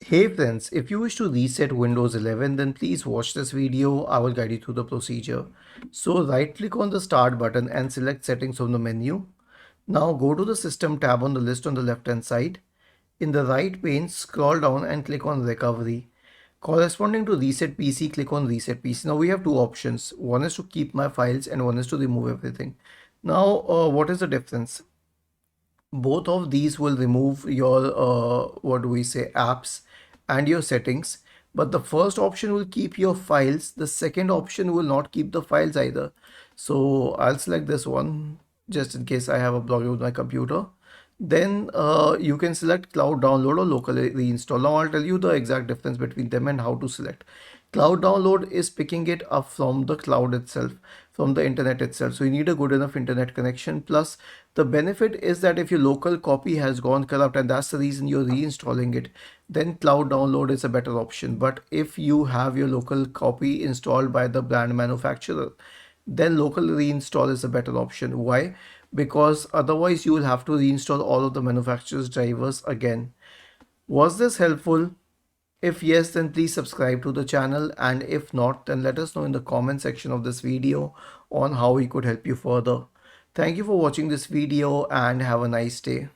Hey friends, if you wish to reset Windows 11, then please watch this video. I will guide you through the procedure. So right click on the start button and select settings from the menu. Now go to the system tab on the list on the left hand side. In the right pane, scroll down and click on recovery. Corresponding to reset PC, click on reset PC. Now we have two options. One is to keep my files and one is to remove everything. Now what is the difference? Both of these will remove your what do we say, apps and your settings, but the first option will keep your files, the second option will not keep the files either. So I'll select this one just in case I have a problem with my computer. Then you can select cloud download or local reinstall. Now I'll tell you the exact difference between them and how to select. Cloud download is picking it up from the cloud itself, from the internet itself. So you need a good enough internet connection. Plus, the benefit is that if your local copy has gone corrupt and that's the reason you're reinstalling it, then cloud download is a better option. But if you have your local copy installed by the brand manufacturer, then local reinstall is a better option. Why? Because otherwise you will have to reinstall all of the manufacturer's drivers again. Was this helpful? If yes, then please subscribe to the channel, and if not, then let us know in the comment section of this video on how we could help you further. Thank you for watching this video and have a nice day.